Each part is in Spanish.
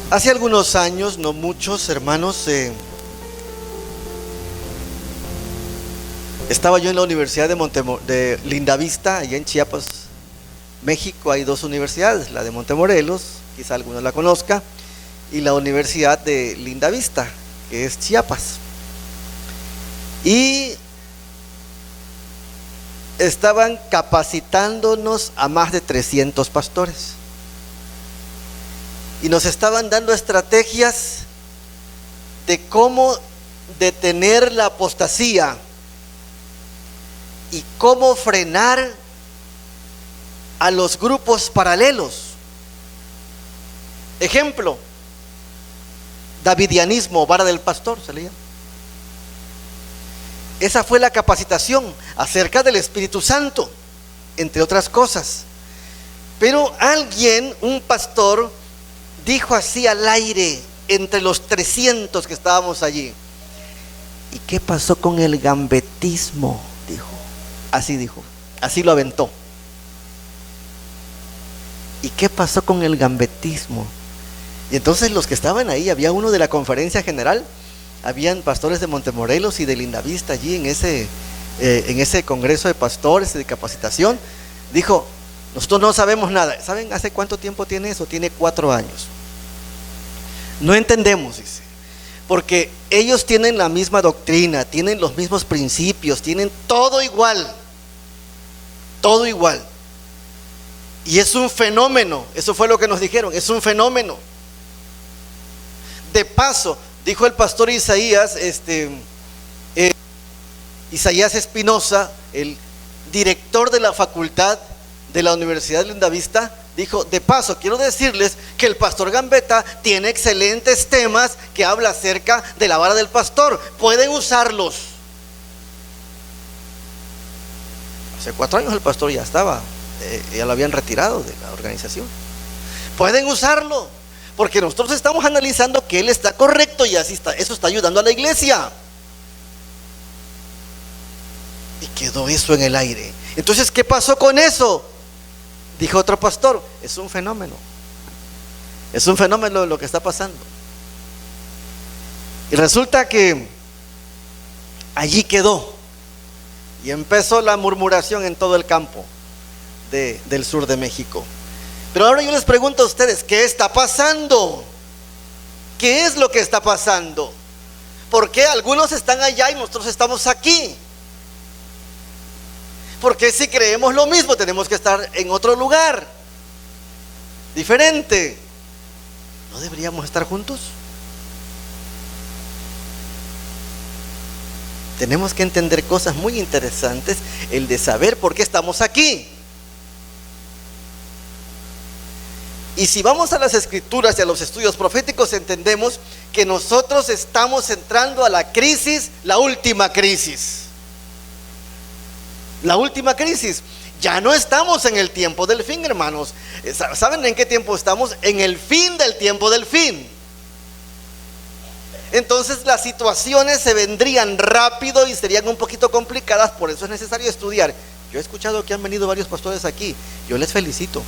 Hace algunos años, no muchos, hermanos, estaba yo en la Universidad de Lindavista, allá en Chiapas, México. Hay dos universidades, la de Montemorelos, quizá alguno la conozca, y la Universidad de Lindavista, que es Chiapas. Y estaban capacitándonos a más de 300 pastores. Y nos estaban dando estrategias de cómo detener la apostasía y cómo frenar a los grupos paralelos. Ejemplo, davidianismo, vara del pastor se le llama. Esa fue la capacitación acerca del Espíritu Santo, entre otras cosas. Pero alguien, un pastor, dijo así al aire, entre los 300 que estábamos allí: ¿y qué pasó con el gambetismo? Dijo, así lo aventó. ¿Y qué pasó con el gambetismo? Y entonces los que estaban ahí, había uno de la conferencia general, habían pastores de Montemorelos y de Lindavista allí en ese congreso de pastores y de capacitación. Dijo: nosotros no sabemos nada. ¿Saben hace cuánto tiempo tiene eso? Tiene 4 años. No entendemos, dice, porque ellos tienen la misma doctrina, tienen los mismos principios, tienen todo igual. Todo igual. Y es un fenómeno. Eso fue lo que nos dijeron, es un fenómeno. De paso, dijo el pastor Isaías, Isaías Espinosa, el director de la facultad de la Universidad de Lindavista, dijo: de paso, quiero decirles que el pastor Gambetta tiene excelentes temas que habla acerca de la vara del pastor, pueden usarlos. Hace 4 años el pastor ya estaba, ya lo habían retirado de la organización. Pueden usarlo, porque nosotros estamos analizando que él está correcto y así está, eso está ayudando a la iglesia. Y quedó eso en el aire. Entonces, ¿qué pasó con eso? Dijo otro pastor: es un fenómeno. Es un fenómeno lo que está pasando. Y resulta que allí quedó. Y empezó la murmuración en todo el campo del sur de México. Pero ahora yo les pregunto a ustedes: ¿qué está pasando? ¿Qué es lo que está pasando? ¿Por qué algunos están allá y nosotros estamos aquí? Porque si creemos lo mismo, tenemos que estar en otro lugar diferente. ¿No deberíamos estar juntos? Tenemos que entender cosas muy interesantes, el de saber por qué estamos aquí. Y si vamos a las escrituras y a los estudios proféticos, entendemos que nosotros estamos entrando a la crisis, la última crisis. La última crisis. Ya no estamos en el tiempo del fin, hermanos. ¿Saben en qué tiempo estamos? En el fin del tiempo del fin. Entonces las situaciones se vendrían rápido y serían un poquito complicadas. Por eso es necesario estudiar. Yo he escuchado que han venido varios pastores aquí. Yo les felicito,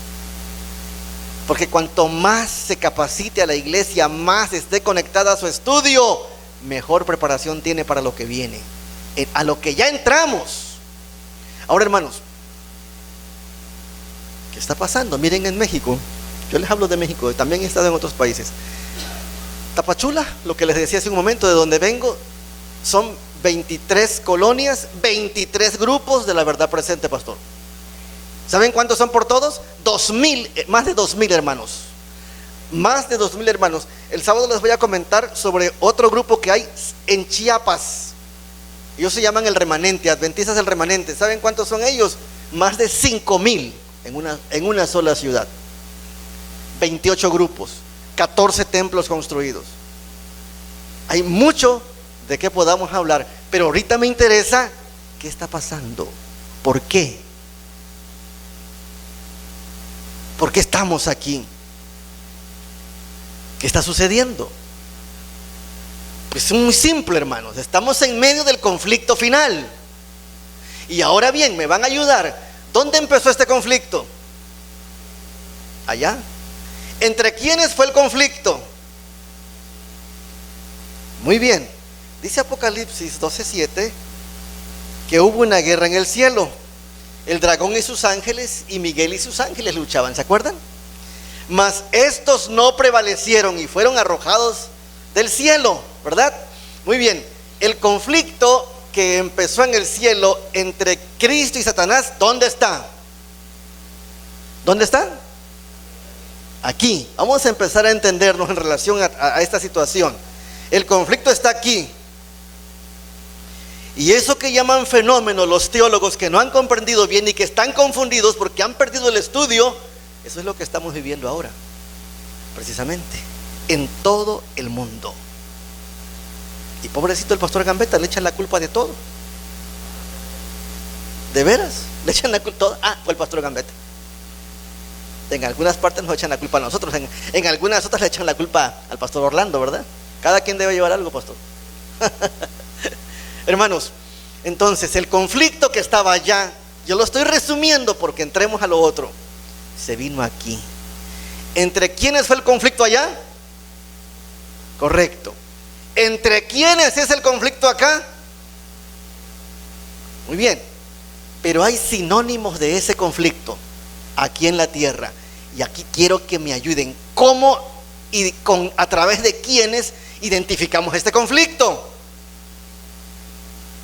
porque cuanto más se capacite a la iglesia, más esté conectada a su estudio, mejor preparación tiene para lo que viene, a lo que ya entramos. Ahora, hermanos, ¿qué está pasando? Miren, en México, yo les hablo de México, también he estado en otros países. Tapachula, lo que les decía hace un momento, de donde vengo, son 23 colonias, 23 grupos de la verdad presente, pastor. ¿Saben cuántos son por todos? 2,000, más de 2,000 hermanos. Más de 2,000 hermanos. El sábado les voy a comentar sobre otro grupo que hay en Chiapas. Ellos se llaman el Remanente, Adventistas del Remanente. ¿Saben cuántos son ellos? Más de 5,000 en una sola ciudad. 28 grupos, 14 templos construidos. Hay mucho de qué podamos hablar, pero ahorita me interesa qué está pasando. ¿Por qué? ¿Por qué estamos aquí? ¿Qué está sucediendo? Es muy simple, hermanos. Estamos en medio del conflicto final. Y ahora bien, me van a ayudar. ¿Dónde empezó este conflicto? Allá. ¿Entre quiénes fue el conflicto? Muy bien. Dice Apocalipsis 12:7 que hubo una guerra en el cielo. El dragón y sus ángeles y Miguel y sus ángeles luchaban, ¿se acuerdan? Mas estos no prevalecieron y fueron arrojados del cielo, ¿verdad? Muy bien. El conflicto que empezó en el cielo entre Cristo y Satanás, ¿dónde está? ¿Dónde está? Aquí. Vamos a empezar a entendernos en relación a esta situación. El conflicto está aquí. Y eso que llaman fenómeno los teólogos que no han comprendido bien y que están confundidos porque han perdido el estudio, eso es lo que estamos viviendo ahora, precisamente, en todo el mundo. Y pobrecito el pastor Gambetta, le echan la culpa de todo. ¿De veras? Le echan la culpa. Fue el pastor Gambetta. En algunas partes nos echan la culpa a nosotros, en algunas otras le echan la culpa al pastor Orlando, ¿verdad? Cada quien debe llevar algo, pastor. Hermanos, entonces el conflicto que estaba allá, yo lo estoy resumiendo porque entremos a lo otro, se vino aquí. ¿Entre quiénes fue el conflicto allá? Correcto. ¿Entre quiénes es el conflicto acá? Muy bien. Pero hay sinónimos de ese conflicto aquí en la tierra. Y aquí quiero que me ayuden. ¿Cómo y a través de quiénes identificamos este conflicto?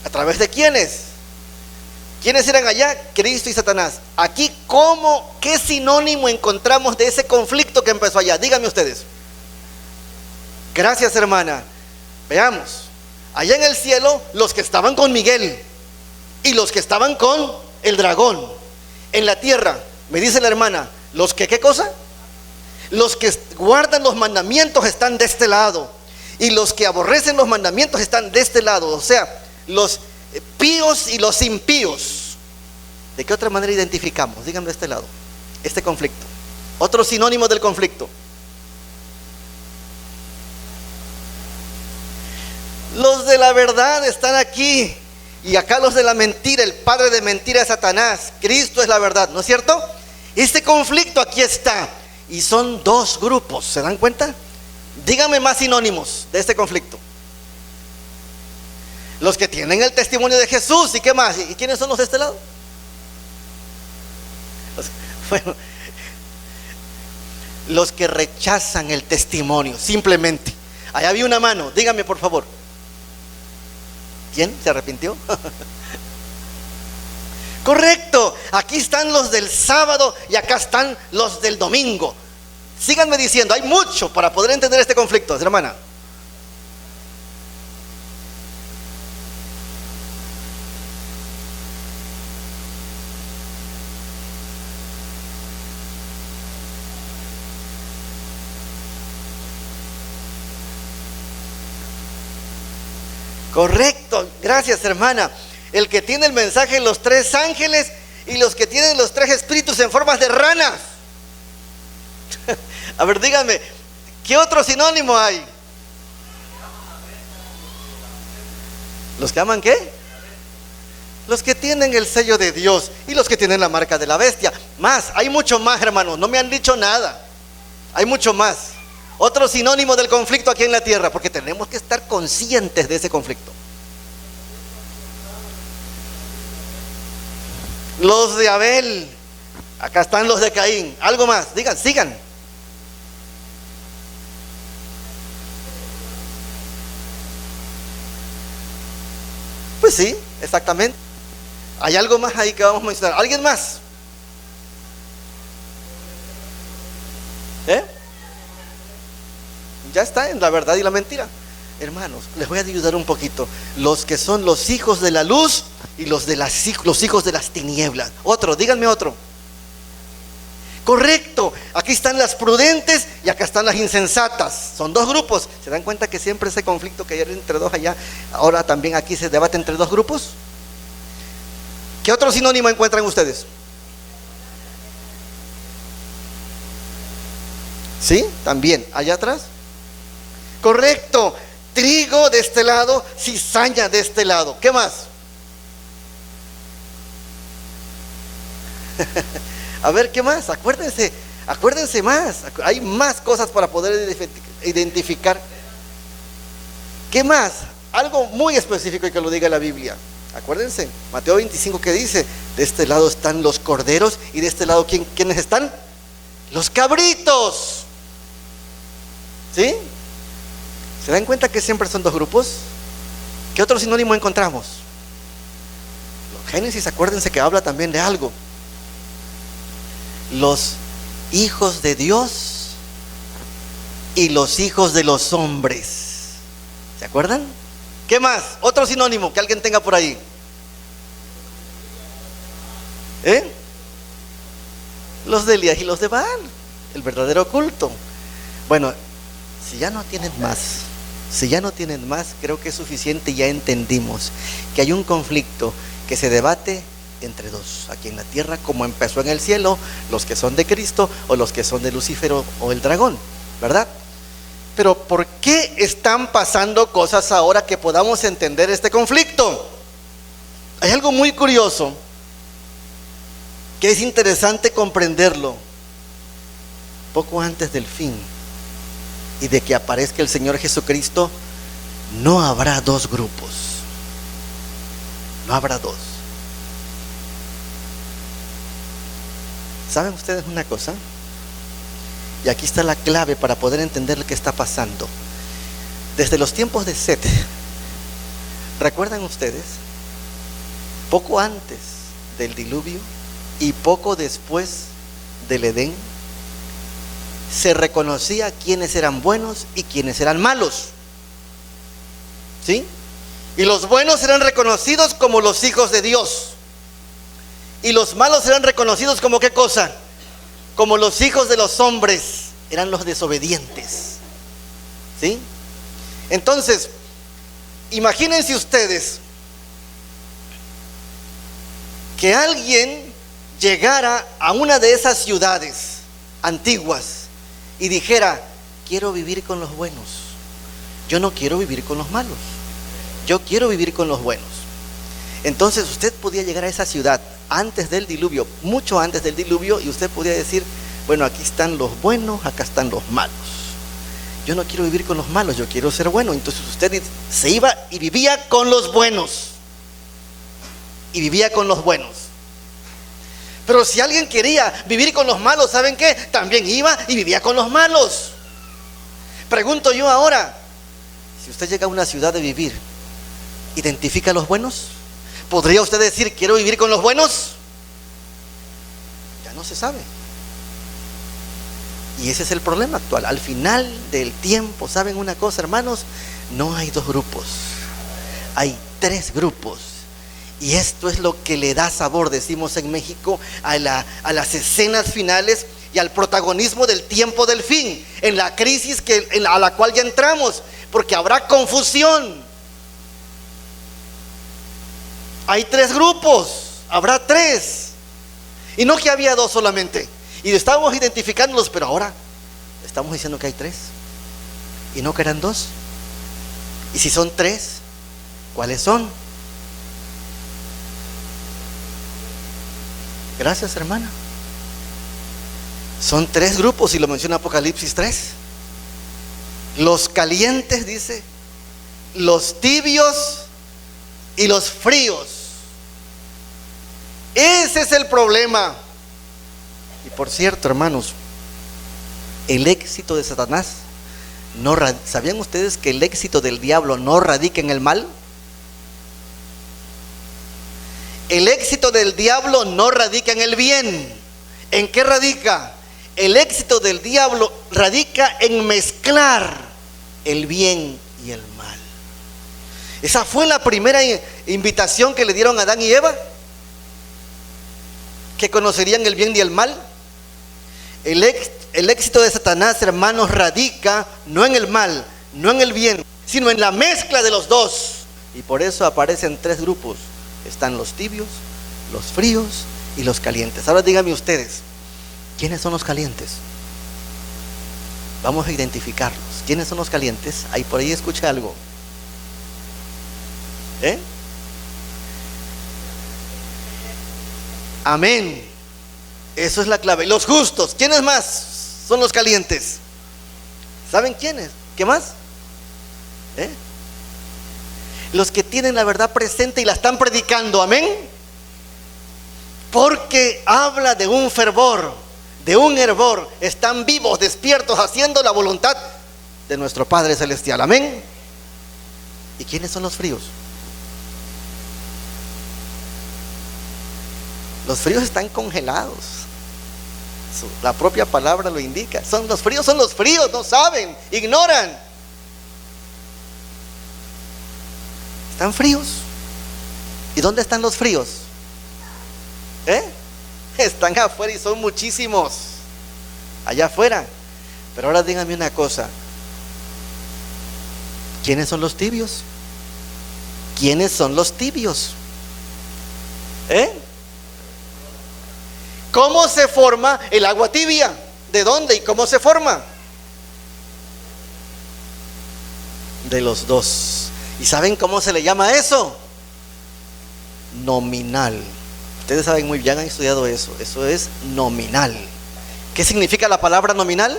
¿A través de quiénes? ¿Quiénes eran allá? Cristo y Satanás. Aquí, ¿qué sinónimo encontramos de ese conflicto que empezó allá? Díganme ustedes. Gracias, hermana. Veamos. Allá en el cielo, los que estaban con Miguel y los que estaban con el dragón. En la tierra, me dice la hermana, los que, ¿qué cosa? Los que guardan los mandamientos están de este lado, y los que aborrecen los mandamientos están de este lado. O sea, los píos y los impíos. ¿De qué otra manera identificamos? Díganme de este lado, este conflicto. Otro sinónimo del conflicto. Los de la verdad están aquí, y acá los de la mentira, el padre de mentira es Satanás. Cristo es la verdad, ¿no es cierto? Este conflicto aquí está, y son dos grupos, ¿se dan cuenta? Díganme más sinónimos de este conflicto. Los que tienen el testimonio de Jesús, ¿y qué más? ¿Y quiénes son los de este lado? Bueno, los que rechazan el testimonio, simplemente. Allá había una mano, dígame por favor. ¿Quién se arrepintió? Correcto, aquí están los del sábado y acá están los del domingo. Síganme diciendo, hay mucho para poder entender este conflicto, hermana. Correcto, gracias, hermana. El que tiene el mensaje de los tres ángeles y los que tienen los tres espíritus en formas de ranas. A ver, díganme, ¿qué otro sinónimo hay? ¿Los que aman qué? Los que tienen el sello de Dios y los que tienen la marca de la bestia. Más, hay mucho más, hermanos, no me han dicho nada. Hay mucho más. Otro sinónimo del conflicto aquí en la tierra, porque tenemos que estar conscientes de ese conflicto. Los de Abel, acá están los de Caín. Algo más, digan, sigan. Pues sí, exactamente. Hay algo más ahí que vamos a mencionar. ¿Alguien más? Ya está en la verdad y la mentira. Hermanos, les voy a ayudar un poquito. Los que son los hijos de la luz y los hijos de las tinieblas. Otro, díganme otro. Correcto, aquí están las prudentes y acá están las insensatas. Son dos grupos. ¿Se dan cuenta que siempre ese conflicto que hay entre dos allá, ahora también aquí se debate entre dos grupos? ¿Qué otro sinónimo encuentran ustedes? ¿Sí? También, allá atrás. Correcto, trigo de este lado, cizaña de este lado. ¿Qué más? A ver, ¿qué más? Acuérdense más. Hay más cosas para poder identificar. ¿Qué más? Algo muy específico y que lo diga la Biblia. Acuérdense, Mateo 25 que dice, de este lado están los corderos y de este lado, ¿quiénes están? Los cabritos. ¿Sí? ¿Se dan cuenta que siempre son dos grupos? ¿Qué otro sinónimo encontramos? Génesis, acuérdense que habla también de algo. Los hijos de Dios y los hijos de los hombres. ¿Se acuerdan? ¿Qué más? Otro sinónimo que alguien tenga por ahí. Los de Elías y los de Baal, el verdadero culto. Bueno, si ya no tienen más, creo que es suficiente. Ya entendimos que hay un conflicto que se debate entre dos, aquí en la tierra, como empezó en el cielo, los que son de Cristo o los que son de Lucifer o el dragón, ¿verdad? Pero ¿por qué están pasando cosas ahora que podamos entender este conflicto? Hay algo muy curioso que es interesante comprenderlo. Poco antes del fin y de que aparezca el Señor Jesucristo, no habrá dos grupos. No habrá dos. ¿Saben ustedes una cosa? Y aquí está la clave para poder entender lo que está pasando. Desde los tiempos de Set, ¿recuerdan ustedes? Poco antes del diluvio y poco después del Edén, se reconocía quiénes eran buenos y quiénes eran malos. ¿Sí? Y los buenos eran reconocidos como los hijos de Dios. Y los malos eran reconocidos como ¿qué cosa? Como los hijos de los hombres. Eran los desobedientes. ¿Sí? Entonces, imagínense ustedes que alguien llegara a una de esas ciudades antiguas y dijera: quiero vivir con los buenos, yo no quiero vivir con los malos, yo quiero vivir con los buenos. Entonces usted podía llegar a esa ciudad antes del diluvio, mucho antes del diluvio, y usted podía decir: bueno, aquí están los buenos, acá están los malos, yo no quiero vivir con los malos, yo quiero ser bueno. Entonces usted se iba y vivía con los buenos, y vivía con los buenos. Pero si alguien quería vivir con los malos, ¿saben qué? También iba y vivía con los malos. Pregunto yo ahora, si usted llega a una ciudad de vivir, ¿identifica a los buenos? ¿Podría usted decir: quiero vivir con los buenos? Ya no se sabe. Y ese es el problema actual. Al final del tiempo, ¿saben una cosa, hermanos? No hay dos grupos, hay tres grupos. Y esto es lo que le da sabor, decimos en México, a las escenas finales y al protagonismo del tiempo del fin, en la crisis a la cual ya entramos, porque habrá confusión. Hay tres grupos, habrá tres, y no que había dos solamente, y estábamos identificándolos, pero ahora estamos diciendo que hay tres, y no que eran dos. Y si son tres, ¿cuáles son? Gracias, hermana. Son tres grupos y lo menciona Apocalipsis 3. Los calientes, dice, los tibios y los fríos. Ese es el problema. Y por cierto, hermanos, el éxito de Satanás ¿sabían ustedes que el éxito del diablo no radica en el mal? El éxito del diablo no radica en el bien. ¿En qué radica? El éxito del diablo radica en mezclar el bien y el mal. Esa fue la primera invitación que le dieron a Adán y Eva, que conocerían el bien y el mal. El éxito de Satanás, hermanos, radica no en el mal, no en el bien, sino en la mezcla de los dos. Y por eso aparecen tres grupos. Están los tibios, los fríos y los calientes. Ahora díganme ustedes, ¿quiénes son los calientes? Vamos a identificarlos. ¿Quiénes son los calientes? Ahí por ahí escucha algo. Amén. Eso es la clave. Los justos. ¿Quiénes más son los calientes? ¿Saben quiénes? ¿Qué más? los que tienen la verdad presente y la están predicando, amén. Porque habla de un fervor, de un hervor. Están vivos, despiertos, haciendo la voluntad de nuestro Padre Celestial, amén. ¿Y quiénes son los fríos? Los fríos están congelados. La propia palabra lo indica. Son los fríos, no saben, ignoran. Están fríos. ¿Y dónde están los fríos? Están afuera y son muchísimos. Allá afuera. Pero ahora díganme una cosa. ¿Quiénes son los tibios? ¿Quiénes son los tibios? ¿Cómo se forma el agua tibia? ¿De dónde y cómo se forma? De los dos. ¿Y saben cómo se le llama eso? Nominal. Ustedes saben muy bien, han estudiado eso. Eso es nominal. ¿Qué significa la palabra nominal?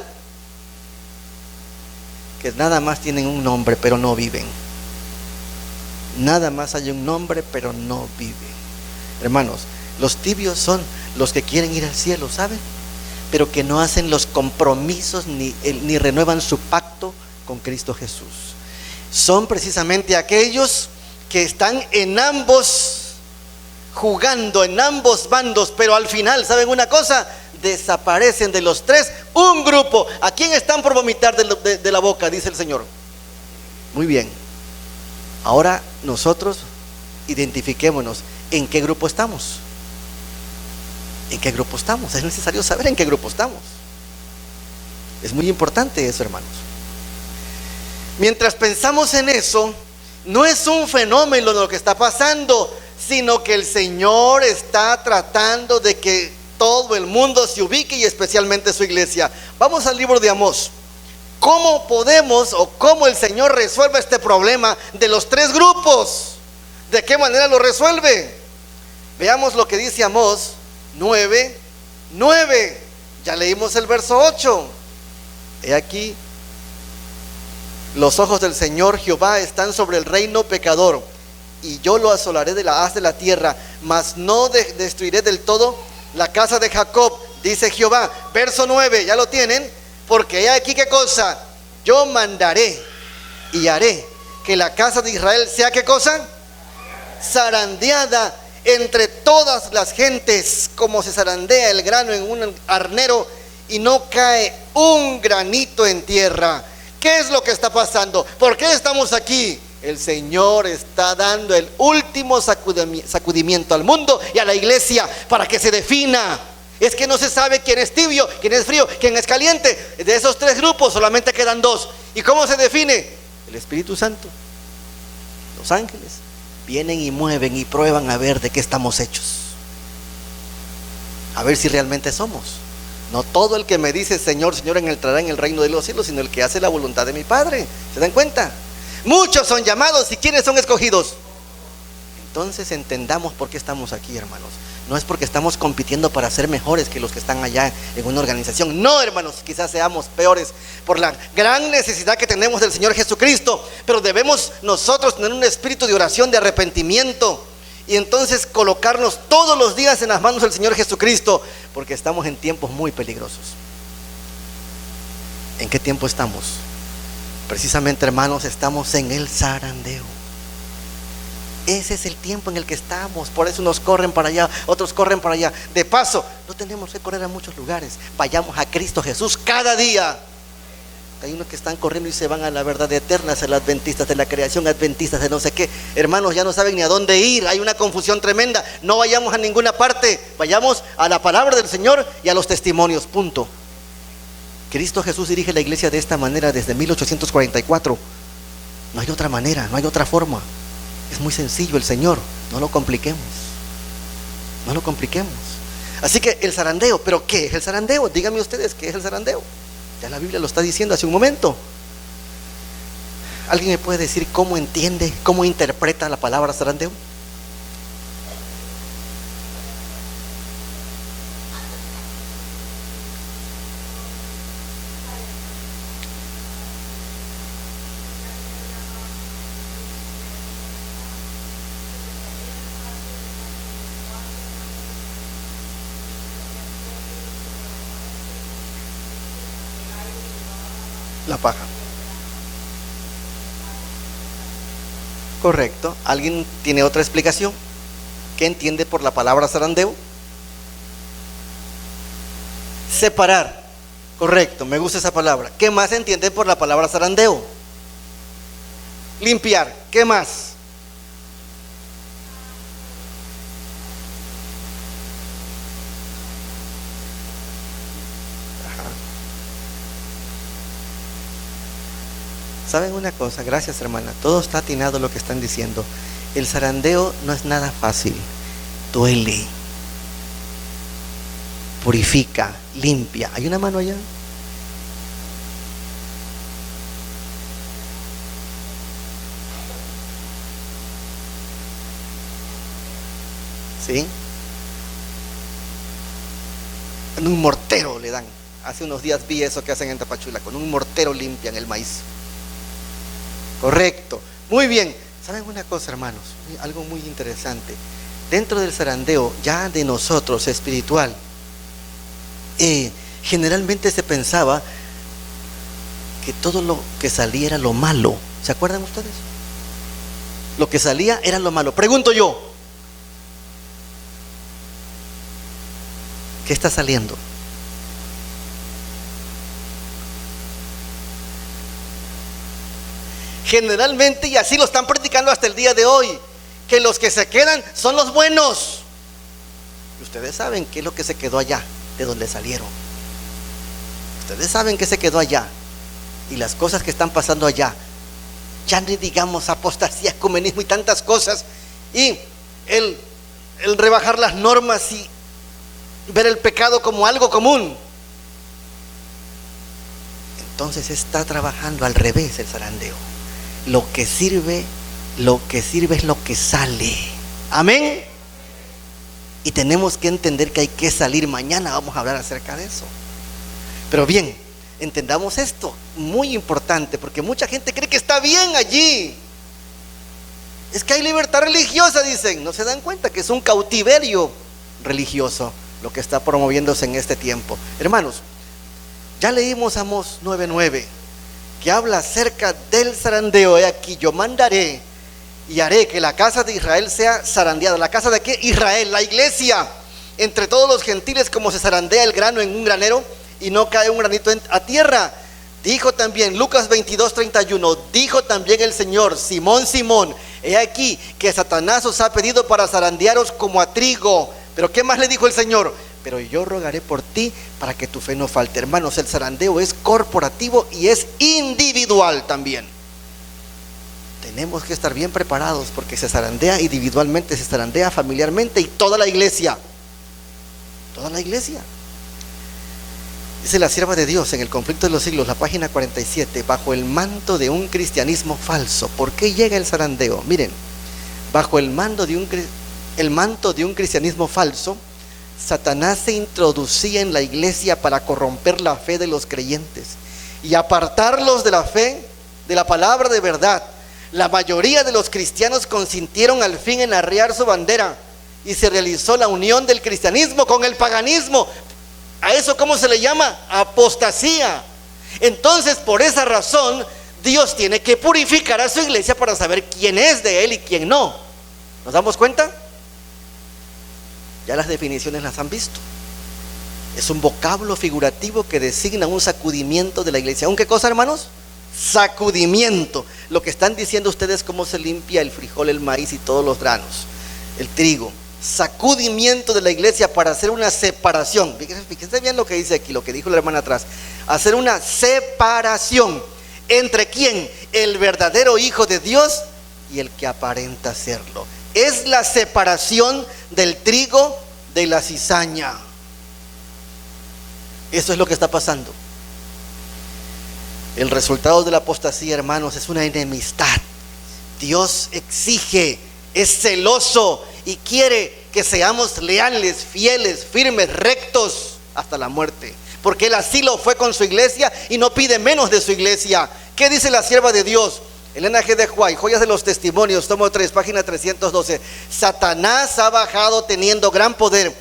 Que nada más tienen un nombre, pero no viven. Nada más hay un nombre, pero no viven. Hermanos, los tibios son los que quieren ir al cielo, ¿saben? Pero que no hacen los compromisos ni renuevan su pacto con Cristo Jesús. Son precisamente aquellos que están en ambos, jugando en ambos bandos, pero al final, ¿saben una cosa? Desaparecen de los tres un grupo. ¿A quién están por vomitar de la boca? Dice el Señor. Muy bien. Ahora nosotros identifiquémonos en qué grupo estamos. ¿En qué grupo estamos? Es necesario saber en qué grupo estamos. Es muy importante eso, hermanos. Mientras pensamos en eso, no es un fenómeno lo que está pasando, sino que el Señor está tratando de que todo el mundo se ubique, y especialmente su iglesia. Vamos al libro de Amós. ¿Cómo podemos o cómo el Señor resuelve este problema de los tres grupos? ¿De qué manera lo resuelve? Veamos lo que dice Amós 9:9. Ya leímos el verso 8. He aquí, los ojos del Señor Jehová están sobre el reino pecador, y yo lo asolaré de la haz de la tierra, mas no destruiré del todo la casa de Jacob, dice Jehová. Verso 9, ya lo tienen. Porque he aquí, ¿qué cosa? Yo mandaré y haré que la casa de Israel sea, ¿qué cosa? Zarandeada entre todas las gentes, como se zarandea el grano en un arnero, y no cae un granito en tierra. ¿Qué es lo que está pasando? ¿Por qué estamos aquí? El Señor está dando el último sacudimiento al mundo y a la iglesia para que se defina. Es que no se sabe quién es tibio, quién es frío, quién es caliente. De esos tres grupos solamente quedan dos. ¿Y cómo se define? El Espíritu Santo, los ángeles vienen y mueven y prueban a ver de qué estamos hechos, a ver si realmente somos. No todo el que me dice Señor, Señor entrará en el reino de los cielos, sino el que hace la voluntad de mi Padre. ¿Se dan cuenta? Muchos son llamados, ¿y quiénes son escogidos? Entonces entendamos por qué estamos aquí, hermanos. No es porque estamos compitiendo para ser mejores que los que están allá en una organización. No, hermanos, quizás seamos peores por la gran necesidad que tenemos del Señor Jesucristo. Pero debemos nosotros tener un espíritu de oración, de arrepentimiento, y entonces colocarnos todos los días en las manos del Señor Jesucristo, porque estamos en tiempos muy peligrosos. ¿En qué tiempo estamos? Precisamente, hermanos, estamos en el zarandeo. Ese es el tiempo en el que estamos. Por eso unos corren para allá, otros corren para allá. De paso, no tenemos que correr a muchos lugares. Vayamos a Cristo Jesús cada día. Hay unos que están corriendo y se van a la verdad eterna, a los adventistas de la creación, adventistas de no sé qué. Hermanos, ya no saben ni a dónde ir. Hay una confusión tremenda. No vayamos a ninguna parte. Vayamos a la palabra del Señor y a los testimonios. Punto. Cristo Jesús dirige la iglesia de esta manera desde 1844. No hay otra manera, no hay otra forma. Es muy sencillo el Señor. No lo compliquemos. No lo compliquemos. Así que el zarandeo. ¿Pero qué es el zarandeo? Díganme ustedes, ¿qué es el zarandeo? Ya la Biblia lo está diciendo hace un momento. ¿Alguien me puede decir cómo entiende, cómo interpreta la palabra zarandeo? La paja. Correcto. ¿Alguien tiene otra explicación? ¿Qué entiende por la palabra zarandeo? Separar. Correcto, me gusta esa palabra. ¿Qué más entienden por la palabra zarandeo? Limpiar. ¿Qué más? ¿Saben una cosa? Gracias, hermana. Todo está atinado lo que están diciendo. El zarandeo no es nada fácil. Duele. Purifica, limpia. ¿Hay una mano allá? ¿Sí? En un mortero le dan. Hace unos días vi eso que hacen en Tapachula. Con un mortero limpian el maíz. Correcto. Muy bien. ¿Saben una cosa, hermanos? Algo muy interesante. Dentro del zarandeo, ya de nosotros, espiritual, generalmente se pensaba que todo lo que salía era lo malo. ¿Se acuerdan ustedes? Lo que salía era lo malo. Pregunto yo, ¿qué está saliendo? Generalmente, y así lo están practicando hasta el día de hoy, que los que se quedan son los buenos. Y ustedes saben qué es lo que se quedó allá, de donde salieron. Ustedes saben qué se quedó allá. Y las cosas que están pasando allá, ya ni digamos apostasía, ecumenismo y tantas cosas. Y el rebajar las normas y ver el pecado como algo común. Entonces está trabajando al revés el zarandeo. Lo que sirve es lo que sale. Amén. Y tenemos que entender que hay que salir. Mañana vamos a hablar acerca de eso. Pero bien, entendamos esto, muy importante, porque mucha gente cree que está bien allí. Es que hay libertad religiosa, dicen. No se dan cuenta que es un cautiverio religioso lo que está promoviéndose en este tiempo. Hermanos, ya leímos Amós 9:9, que habla acerca del zarandeo. He aquí, yo mandaré y haré que la casa de Israel sea zarandeada. ¿La casa de qué? Israel, la iglesia, entre todos los gentiles, como se zarandea el grano en un granero y no cae un granito a tierra. Dijo también, Lucas 22:31, dijo también el Señor: Simón, Simón, he aquí que Satanás os ha pedido para zarandearos como a trigo. Pero ¿qué más le dijo el Señor? Pero yo rogaré por ti para que tu fe no falte. Hermanos, el zarandeo es corporativo y es individual también. Tenemos que estar bien preparados, porque se zarandea individualmente, se zarandea familiarmente, y toda la iglesia. Toda la iglesia. Dice la sierva de Dios en El conflicto de los siglos, la página 47, bajo el manto de un cristianismo falso. ¿Por qué llega el zarandeo? Miren, bajo el manto de un cristianismo falso, Satanás se introducía en la iglesia para corromper la fe de los creyentes y apartarlos de la fe, de la palabra de verdad. La mayoría de los cristianos consintieron al fin en arriar su bandera y se realizó la unión del cristianismo con el paganismo. ¿A eso cómo se le llama? Apostasía. Entonces, por esa razón, Dios tiene que purificar a su iglesia para saber quién es de Él y quién no. ¿Nos damos cuenta? Ya las definiciones las han visto. Es un vocablo figurativo que designa un sacudimiento de la iglesia. ¿Un qué cosa, hermanos? Sacudimiento. Lo que están diciendo ustedes, cómo se limpia el frijol, el maíz y todos los granos, el trigo. Sacudimiento de la iglesia para hacer una separación. Fíjense bien lo que dice aquí, lo que dijo la hermana atrás. Hacer una separación. ¿Entre quién? El verdadero hijo de Dios y el que aparenta serlo. Es la separación del trigo de la cizaña. Eso es lo que está pasando. El resultado de la apostasía, hermanos, es una enemistad. Dios exige, es celoso y quiere que seamos leales, fieles, firmes, rectos hasta la muerte. Porque Él así lo fue con su iglesia y no pide menos de su iglesia. ¿Qué dice la sierva de Dios? Elena G. de White, Joyas de los Testimonios, tomo 3, página 312. Satanás ha bajado teniendo gran poder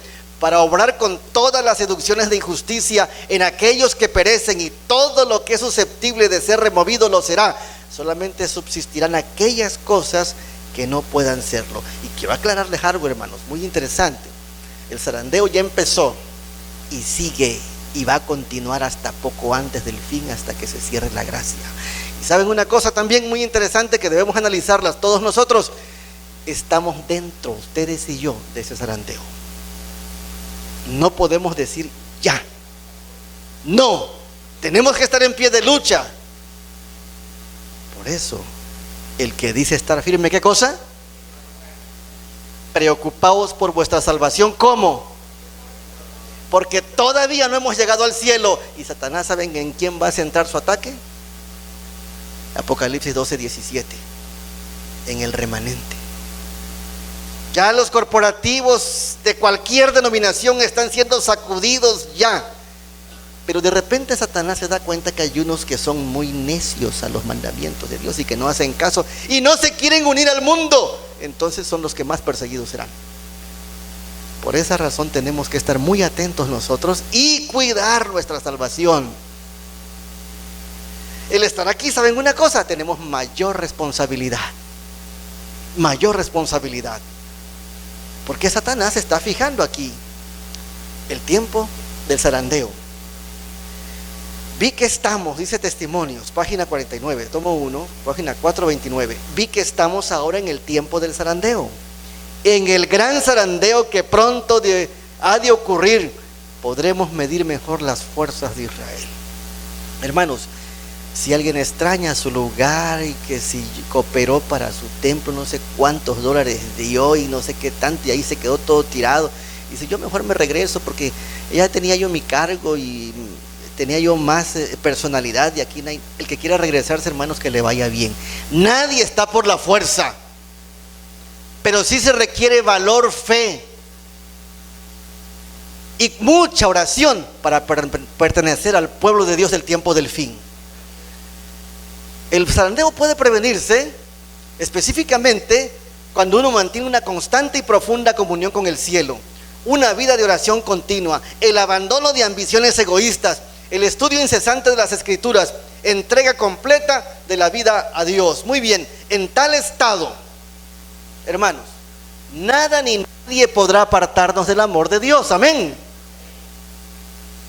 para obrar con todas las seducciones de injusticia en aquellos que perecen, y todo lo que es susceptible de ser removido lo será. Solamente subsistirán aquellas cosas que no puedan serlo. Y quiero aclararles algo, hermanos, muy interesante. El zarandeo ya empezó y sigue y va a continuar hasta poco antes del fin, hasta que se cierre la gracia. Y saben una cosa también muy interesante que debemos analizarlas todos nosotros: estamos dentro, ustedes y yo, de ese zarandeo. No podemos decir ya, no, tenemos que estar en pie de lucha. Por eso, el que dice estar firme, ¿qué cosa? Preocupaos por vuestra salvación. ¿Cómo? Porque todavía no hemos llegado al cielo. Y Satanás, ¿saben en quién va a centrar su ataque? Apocalipsis 12:17, en el remanente. Ya los corporativos de cualquier denominación están siendo sacudidos ya. Pero de repente Satanás se da cuenta que hay unos que son muy necios a los mandamientos de Dios y que no hacen caso y no se quieren unir al mundo. Entonces son los que más perseguidos serán. Por esa razón tenemos que estar muy atentos nosotros y cuidar nuestra salvación. El estar aquí, ¿saben una cosa? Tenemos mayor responsabilidad. Mayor responsabilidad. Porque Satanás está fijando aquí el tiempo del zarandeo. Vi que estamos, dice Testimonios, página 49, tomo 1, página 429. Vi que estamos ahora en el tiempo del zarandeo, en el gran zarandeo que pronto ha de ocurrir. Podremos medir mejor las fuerzas de Israel. Hermanos, si alguien extraña su lugar y que si cooperó para su templo, no sé cuántos dólares dio y no sé qué tanto, y ahí se quedó todo tirado, dice: yo mejor me regreso porque ya tenía yo mi cargo y tenía yo más personalidad, y aquí no hay. El que quiera regresarse, hermanos, que le vaya bien. Nadie está por la fuerza, pero sí se requiere valor, fe y mucha oración para pertenecer al pueblo de Dios del tiempo del fin. El zarandeo puede prevenirse específicamente cuando uno mantiene una constante y profunda comunión con el cielo, una vida de oración continua, el abandono de ambiciones egoístas, el estudio incesante de las Escrituras, entrega completa de la vida a Dios. Muy bien, en tal estado, hermanos, nada ni nadie podrá apartarnos del amor de Dios, amén,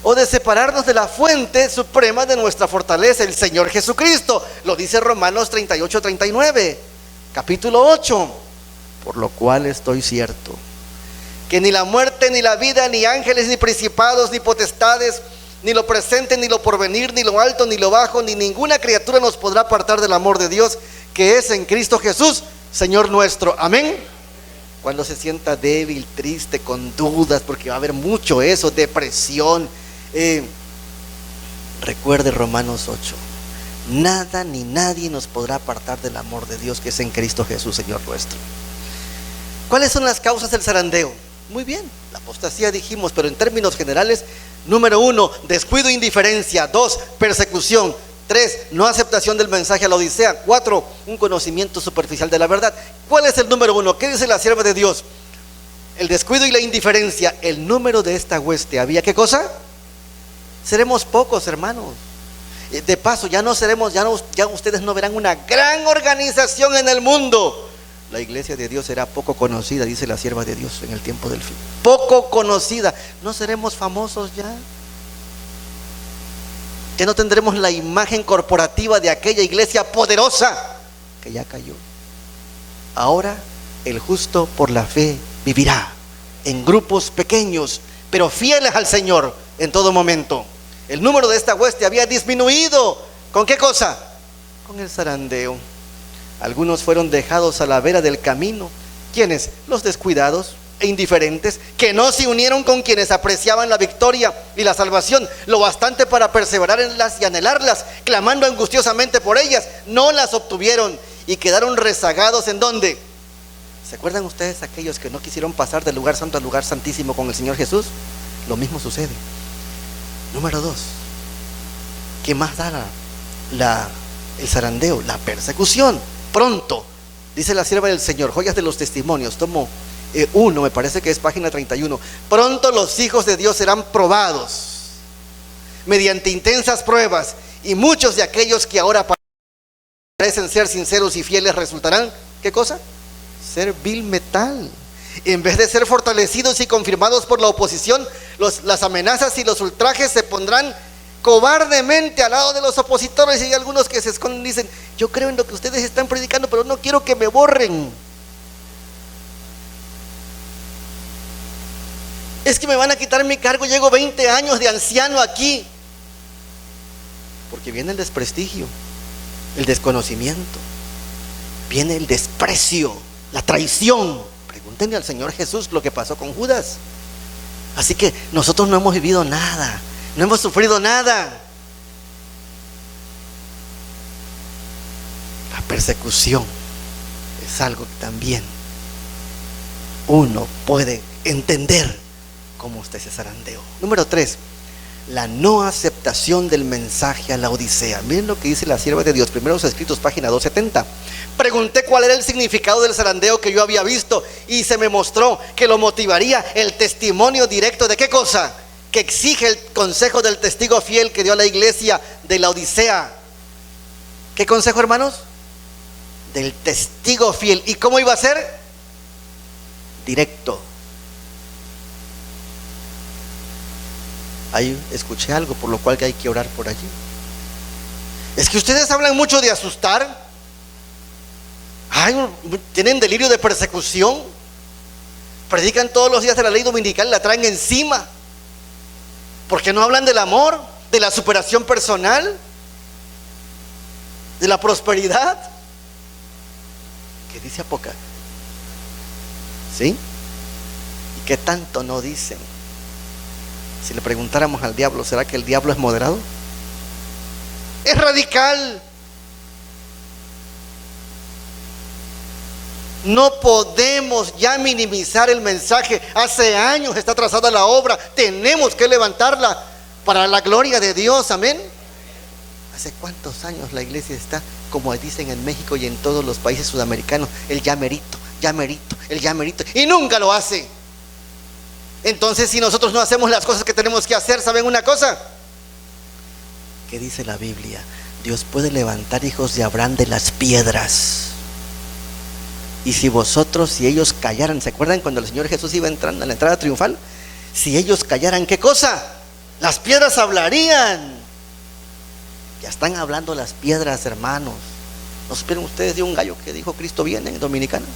o de separarnos de la fuente suprema de nuestra fortaleza, el Señor Jesucristo. Lo dice Romanos 38:39, capítulo 8. Por lo cual estoy cierto que ni la muerte, ni la vida, ni ángeles, ni principados, ni potestades, ni lo presente, ni lo porvenir, ni lo alto, ni lo bajo, ni ninguna criatura nos podrá apartar del amor de Dios que es en Cristo Jesús, Señor nuestro. Amén. Cuando se sienta débil, triste, con dudas, porque va a haber mucho eso, depresión, recuerde Romanos 8: nada ni nadie nos podrá apartar del amor de Dios que es en Cristo Jesús, Señor nuestro. ¿Cuáles son las causas del zarandeo? Muy bien, la apostasía dijimos, pero en términos generales: número 1, descuido e indiferencia. 2, persecución. 3, no aceptación del mensaje a la Odisea. 4, un conocimiento superficial de la verdad. ¿Cuál es el número 1? ¿Qué dice la sierva de Dios? El descuido y la indiferencia. El número de esta hueste, ¿había qué cosa? Seremos pocos, hermanos. De paso, ya ustedes no verán una gran organización en el mundo. La iglesia de Dios será poco conocida, dice la sierva de Dios, en el tiempo del fin. Poco conocida. No seremos famosos ya. Ya no tendremos la imagen corporativa de aquella iglesia poderosa que ya cayó. Ahora el justo por la fe vivirá en grupos pequeños, pero fieles al Señor en todo momento. El número de esta hueste había disminuido. ¿Con qué cosa? Con el zarandeo. Algunos fueron dejados a la vera del camino. ¿Quiénes? Los descuidados e indiferentes, que no se unieron con quienes apreciaban la victoria y la salvación lo bastante para perseverar en las y anhelarlas, clamando angustiosamente por ellas. No las obtuvieron y quedaron rezagados. ¿En dónde? ¿Se acuerdan ustedes aquellos que no quisieron pasar del lugar santo al lugar santísimo con el Señor Jesús? Lo mismo sucede. Número 2, ¿qué más da el zarandeo? La persecución. Pronto, dice la sierva del Señor, Joyas de los Testimonios, tomo 1, me parece que es página 31. Pronto los hijos de Dios serán probados mediante intensas pruebas, y muchos de aquellos que ahora parecen ser sinceros y fieles resultarán, ¿qué cosa? Ser vil metal. En vez de ser fortalecidos y confirmados por la oposición, las amenazas y los ultrajes se pondrán cobardemente al lado de los opositores. Y hay algunos que se esconden y dicen: yo creo en lo que ustedes están predicando, pero no quiero que me borren. Es que me van a quitar mi cargo, llevo 20 años de anciano aquí. Porque viene el desprestigio, el desconocimiento, viene el desprecio, la traición. Pregúntenle al Señor Jesús lo que pasó con Judas. Así que nosotros no hemos vivido nada, no hemos sufrido nada. La persecución es algo que también uno puede entender cómo usted se zarandeó. Número 3, la no aceptación del mensaje a la Odisea. Miren lo que dice la sierva de Dios, Primeros Escritos, página 270. Pregunté cuál era el significado del zarandeo que yo había visto, y se me mostró que lo motivaría el testimonio directo de ¿qué cosa? Que exige el consejo del testigo fiel que dio a la iglesia de la Odisea. ¿Qué consejo, hermanos? Del testigo fiel. ¿Y cómo iba a ser? Directo. Ahí escuché algo por lo cual que hay que orar por allí. Es que ustedes hablan mucho de asustar. Tienen delirio de persecución. Predican todos los días de la ley dominical, la traen encima. ¿Por qué no hablan del amor, de la superación personal, de la prosperidad? ¿Qué dice Apocalipsis? ¿Sí? ¿Y qué tanto no dicen? Si le preguntáramos al diablo, ¿será que el diablo es moderado? Es radical. No podemos ya minimizar el mensaje. Hace años está trazada la obra, tenemos que levantarla para la gloria de Dios, amén. ¿Hace cuántos años la iglesia está, como dicen en México y en todos los países sudamericanos, el ya merito, el ya merito, y nunca lo hace? Entonces, si nosotros no hacemos las cosas que tenemos que hacer, ¿saben una cosa? ¿Qué dice la Biblia? Dios puede levantar hijos de Abraham de las piedras. Y si ellos callaran, ¿se acuerdan cuando el Señor Jesús iba entrando a la entrada triunfal? Si ellos callaran, ¿qué cosa? Las piedras hablarían. Ya están hablando las piedras, hermanos. ¿No supieron ustedes de un gallo que dijo Cristo viene en Dominicana?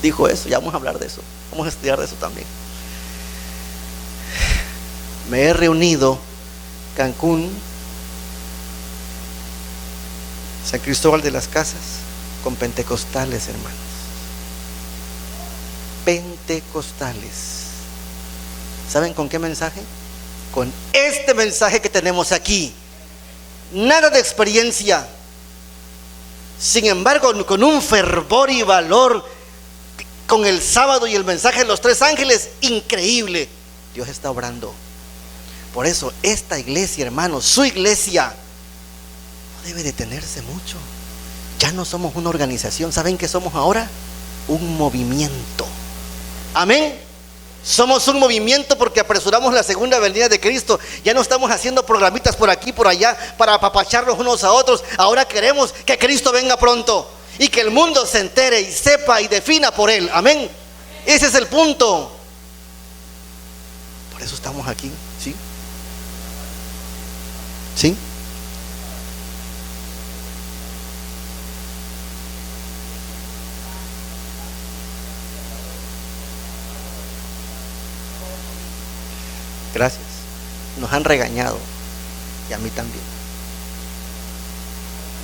Dijo eso, ya vamos a hablar de eso. Vamos a estudiar de eso también. Me he reunido Cancún, San Cristóbal de las Casas, con pentecostales, hermanos. Pentecostales. ¿Saben con qué mensaje? Con este mensaje que tenemos aquí. Nada de experiencia. Sin embargo, con un fervor y valor, con el sábado y el mensaje de los 3 ángeles, increíble. Dios está obrando. Por eso esta iglesia, hermanos, su iglesia, no debe detenerse mucho. Ya no somos una organización. ¿Saben qué somos ahora? Un movimiento. Amén. Somos un movimiento porque apresuramos la segunda venida de Cristo. Ya no estamos haciendo programitas por aquí, por allá, para apapacharnos unos a otros. Ahora queremos que Cristo venga pronto y que el mundo se entere y sepa y defina por Él. Amén. Ese es el punto. Por eso estamos aquí. ¿Sí? ¿Sí? Gracias. Nos han regañado, y a mí también.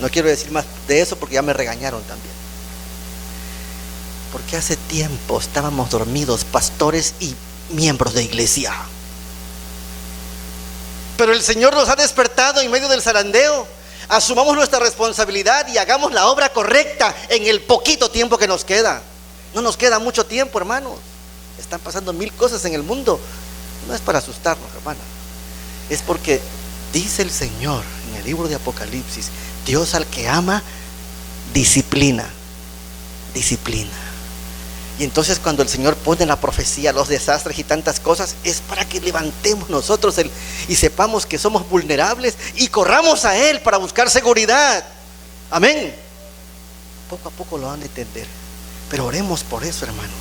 No quiero decir más de eso porque ya me regañaron también. Porque hace tiempo estábamos dormidos, pastores y miembros de iglesia. Pero el Señor nos ha despertado en medio del zarandeo. Asumamos nuestra responsabilidad y hagamos la obra correcta en el poquito tiempo que nos queda. No nos queda mucho tiempo, hermanos. Están pasando 1000 cosas en el mundo. No es para asustarnos, hermano. Es porque dice el Señor en el libro de Apocalipsis: Dios al que ama, disciplina. Disciplina. Y entonces cuando el Señor pone la profecía, los desastres y tantas cosas, es para que levantemos nosotros y sepamos que somos vulnerables y corramos a Él para buscar seguridad. Amén. Poco a poco lo van a entender. Pero oremos por eso, hermanos.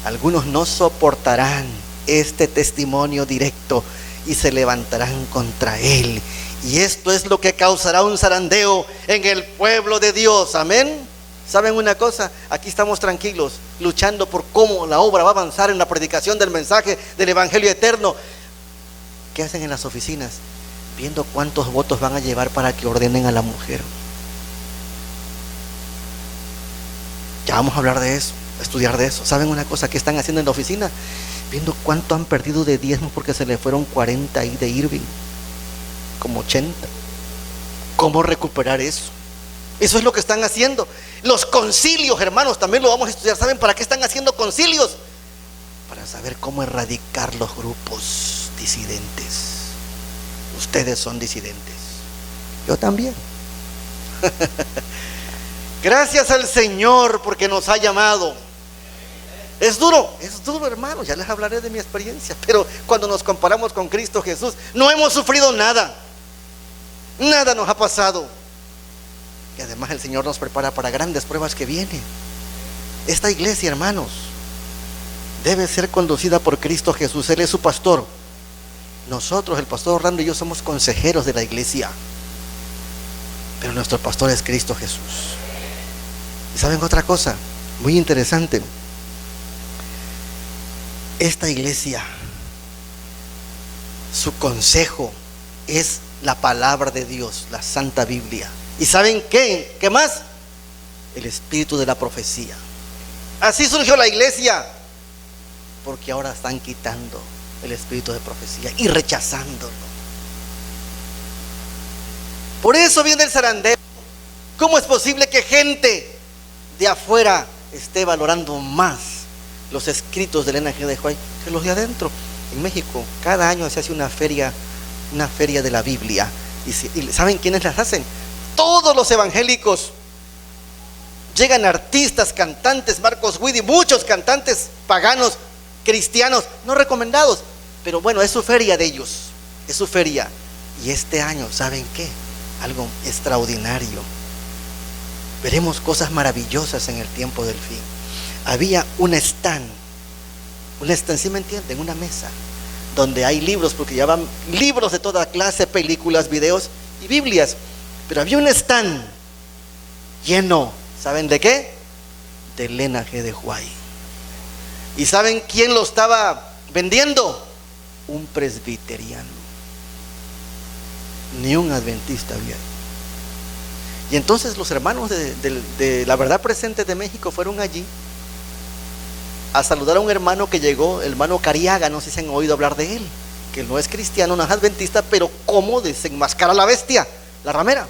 Algunos no soportarán este testimonio directo y se levantarán contra Él. Y esto es lo que causará un zarandeo en el pueblo de Dios. Amén. ¿Saben una cosa? Aquí estamos tranquilos, luchando por cómo la obra va a avanzar en la predicación del mensaje del Evangelio eterno. ¿Qué hacen en las oficinas? Viendo cuántos votos van a llevar para que ordenen a la mujer. Ya vamos a hablar de eso, a estudiar de eso. ¿Saben una cosa? ¿Qué están haciendo en la oficina? Viendo cuánto han perdido de diezmos porque se le fueron 40 ahí de Irving, como 80. ¿Cómo recuperar eso? Eso es lo que están haciendo. Los concilios, hermanos, también lo vamos a estudiar. ¿Saben para qué están haciendo concilios? Para saber cómo erradicar los grupos disidentes. Ustedes son disidentes. Yo también. Gracias al Señor porque nos ha llamado. Es duro, hermanos. Ya les hablaré de mi experiencia. Pero cuando nos comparamos con Cristo Jesús, no hemos sufrido nada. Nada nos ha pasado. Y además el Señor nos prepara para grandes pruebas que vienen. Esta iglesia, hermanos, debe ser conducida por Cristo Jesús. Él es su pastor. Nosotros, el pastor Orlando y yo, somos consejeros de la iglesia. Pero nuestro pastor es Cristo Jesús. ¿Y saben otra cosa? Muy interesante. Esta iglesia, su consejo es la palabra de Dios, la Santa Biblia. ¿Y saben qué? ¿Qué más? El espíritu de la profecía. Así surgió la iglesia. Porque ahora están quitando el espíritu de profecía y rechazándolo. Por eso viene el zarandeo. ¿Cómo es posible que gente de afuera esté valorando más los escritos de Elena G. de White que los de adentro? En México, cada año se hace una feria de la Biblia. ¿Y saben quiénes las hacen? Todos los evangélicos. Llegan artistas, cantantes, Marcos Witt, muchos cantantes paganos, cristianos, no recomendados, pero bueno, es su feria de ellos, es su feria. Y este año, ¿saben qué? Algo extraordinario. Veremos cosas maravillosas en el tiempo del fin. Había un stand, ¿sí me entienden? Una mesa donde hay libros, porque llevaban libros de toda clase, películas, videos y Biblias. Pero había un stand lleno, ¿saben de qué? De Elena G. de White. ¿Y saben quién lo estaba vendiendo? Un presbiteriano. Ni un adventista había. Y entonces los hermanos de la Verdad Presente de México fueron allí a saludar a un hermano que llegó, el hermano Cariaga. No sé si han oído hablar de él, que no es cristiano, no es adventista, pero cómo desenmascara a la bestia, la ramera.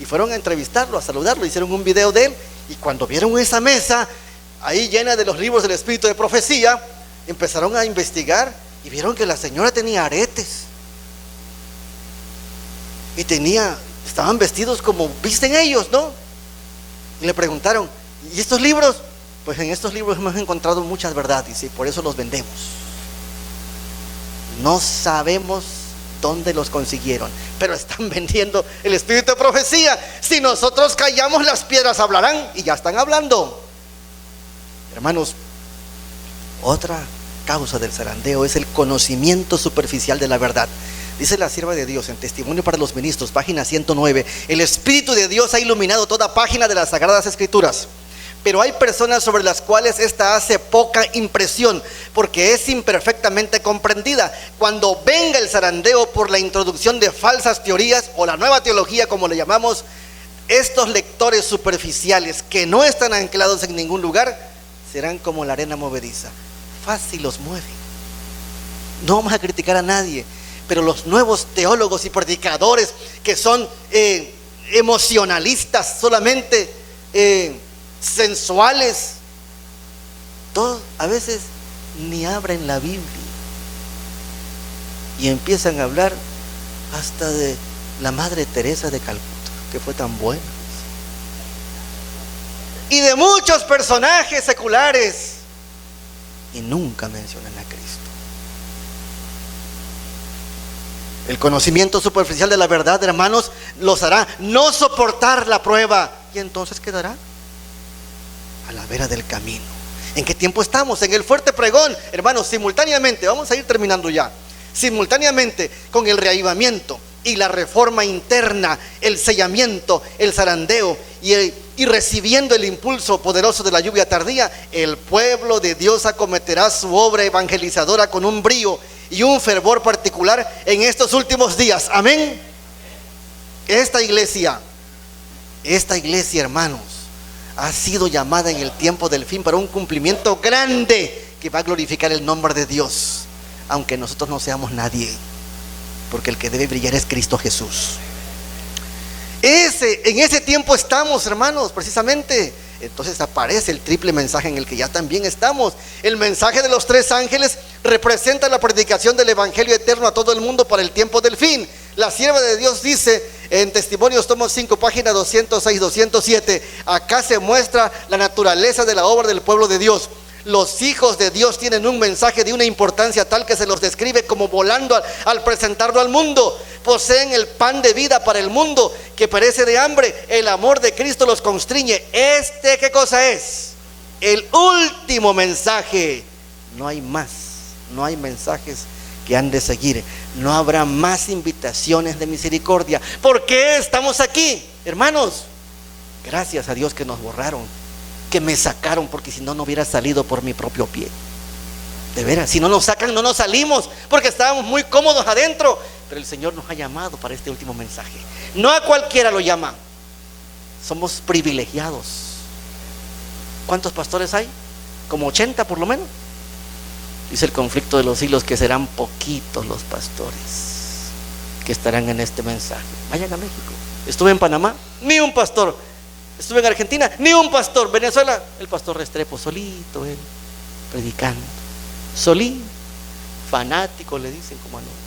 Y fueron a entrevistarlo, a saludarlo, hicieron un video de él. Y cuando vieron esa mesa ahí llena de los libros del espíritu de profecía, empezaron a investigar y vieron que la señora tenía aretes y estaban vestidos como visten ellos, ¿no? Y le preguntaron, ¿y estos libros? Pues en estos libros hemos encontrado muchas verdades y por eso los vendemos. No sabemos dónde los consiguieron, pero están vendiendo el espíritu de profecía. Si nosotros callamos, las piedras hablarán, y ya están hablando. Hermanos, otra causa del zarandeo es el conocimiento superficial de la verdad. Dice la sierva de Dios en Testimonio para los Ministros, página 109: el Espíritu de Dios ha iluminado toda página de las Sagradas Escrituras, pero hay personas sobre las cuales esta hace poca impresión porque es imperfectamente comprendida. Cuando venga el zarandeo por la introducción de falsas teorías o la nueva teología, como le llamamos, estos lectores superficiales que no están anclados en ningún lugar serán como la arena movediza, fácil los mueve. No vamos a criticar a nadie, pero los nuevos teólogos y predicadores que son emocionalistas solamente, sensuales, todos a veces ni abren la Biblia y empiezan a hablar hasta de la Madre Teresa de Calcuta, que fue tan buena, y de muchos personajes seculares y nunca mencionan a Cristo. El conocimiento superficial de la verdad, hermanos, los hará no soportar la prueba, y entonces quedará a la vera del camino. ¿En qué tiempo estamos? En el fuerte pregón, hermanos, simultáneamente, vamos a ir terminando ya, simultáneamente con el reavivamiento y la reforma interna, el sellamiento, el zarandeo y recibiendo el impulso poderoso de la lluvia tardía, el pueblo de Dios acometerá su obra evangelizadora con un brío y un fervor particular en estos últimos días. Amén. Esta iglesia, hermanos, ha sido llamada en el tiempo del fin para un cumplimiento grande que va a glorificar el nombre de Dios, aunque nosotros no seamos nadie, porque el que debe brillar es Cristo Jesús. En ese tiempo estamos, hermanos, precisamente. Entonces aparece el triple mensaje en el que ya también estamos. El mensaje de los 3 ángeles representa la predicación del evangelio eterno a todo el mundo para el tiempo del fin. La sierva de Dios dice en Testimonios, tomo 5, página 206, 207, acá se muestra la naturaleza de la obra del pueblo de Dios. Los hijos de Dios tienen un mensaje de una importancia tal que se los describe como volando al presentarlo al mundo. Poseen el pan de vida para el mundo que perece de hambre. El amor de Cristo los constriñe. ¿Qué cosa es? El último mensaje. No hay más, no hay mensajes que han de seguir. No habrá más invitaciones de misericordia. ¿Por qué estamos aquí, hermanos? Gracias a Dios que nos borraron, que me sacaron, porque si no, no hubiera salido por mi propio pie. De veras, si no nos sacan, no nos salimos, porque estábamos muy cómodos adentro. Pero el Señor nos ha llamado para este último mensaje. No a cualquiera lo llama. Somos privilegiados. ¿Cuántos pastores hay? Como 80 por lo menos. Dice el conflicto de los siglos que serán poquitos los pastores que estarán en este mensaje. Vayan a México. Estuve en Panamá, ni un pastor. Estuve en Argentina, ni un pastor. Venezuela, el pastor Restrepo, solito él, predicando. Solito, fanático le dicen, como no.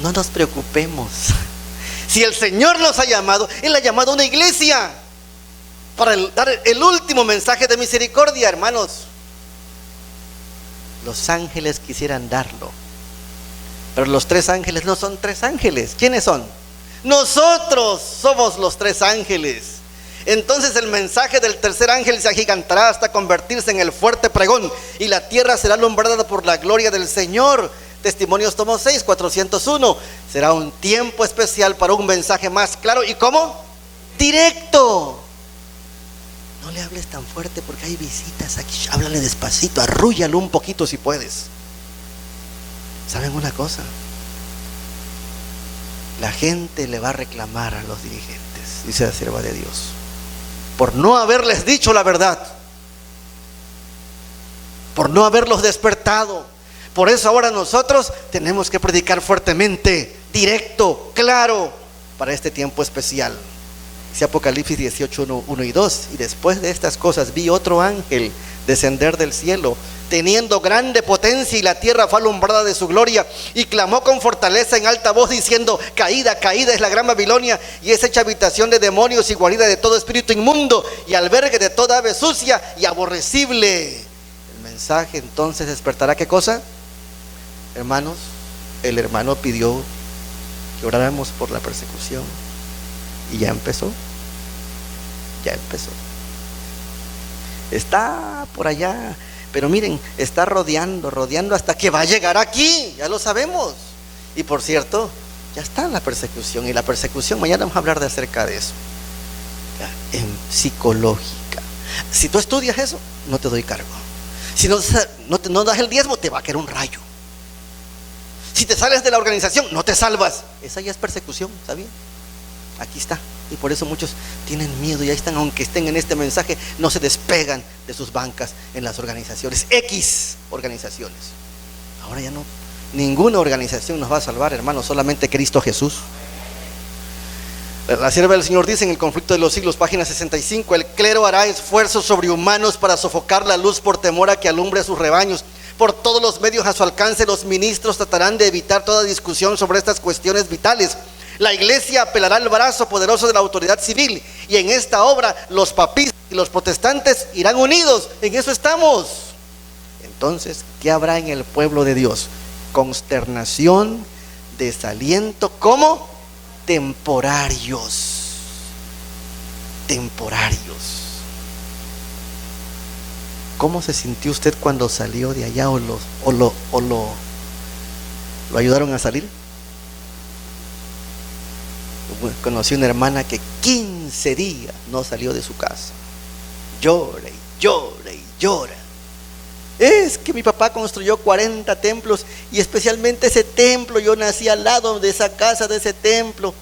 No nos preocupemos. Si el Señor nos ha llamado, Él ha llamado a una iglesia para dar el último mensaje de misericordia, hermanos. Los ángeles quisieran darlo, pero los 3 ángeles no son 3 ángeles. ¿Quiénes son? Nosotros somos los 3 ángeles. Entonces el mensaje del tercer ángel se agigantará hasta convertirse en el fuerte pregón, y la tierra será alumbrada por la gloria del Señor. Testimonios tomo 6, 401. Será un tiempo especial para un mensaje más claro. ¿Y cómo? Directo. No le hables tan fuerte porque hay visitas aquí. Háblale despacito, arrúllalo un poquito si puedes. ¿Saben una cosa? La gente le va a reclamar a los dirigentes, dice la sierva de Dios, por no haberles dicho la verdad, por no haberlos despertado. Por eso ahora nosotros tenemos que predicar fuertemente, directo, claro, para este tiempo especial. Dice Apocalipsis 18, 1 y 2. Y después de estas cosas vi otro ángel descender del cielo, teniendo grande potencia, y la tierra fue alumbrada de su gloria, y clamó con fortaleza en alta voz diciendo: caída, caída es la gran Babilonia, y es hecha habitación de demonios y guarida de todo espíritu inmundo, y albergue de toda ave sucia y aborrecible. El mensaje entonces despertará, ¿qué cosa? Hermanos, el hermano pidió que oráramos por la persecución, y ya empezó. Está por allá, pero miren, está rodeando hasta que va a llegar aquí, ya lo sabemos. Y por cierto, ya está la persecución, y la persecución, mañana vamos a hablar acerca de eso, en psicológica. Si tú estudias eso, no te doy cargo. Si no das el diezmo, te va a caer un rayo. Si te sales de la organización, no te salvas. Esa ya es persecución, ¿sabían? Aquí está. Y por eso muchos tienen miedo, y ahí están, aunque estén en este mensaje, no se despegan de sus bancas en las organizaciones, X organizaciones. Ahora ya no, ninguna organización nos va a salvar, hermanos, solamente Cristo Jesús. La sierva del Señor dice en el conflicto de los siglos, página 65, el clero hará esfuerzos sobrehumanos para sofocar la luz por temor a que alumbre a sus rebaños. Por todos los medios a su alcance, los ministros tratarán de evitar toda discusión sobre estas cuestiones vitales. La iglesia apelará al brazo poderoso de la autoridad civil, y en esta obra los papistas y los protestantes irán unidos. En eso estamos. Entonces, ¿qué habrá en el pueblo de Dios? Consternación, desaliento, ¿cómo? Temporarios. ¿Cómo se sintió usted cuando salió de allá o lo ayudaron a salir? Conocí una hermana que 15 días no salió de su casa. Llora y llora y llora. Es que mi papá construyó 40 templos y especialmente ese templo, yo nací al lado de esa casa, de ese templo.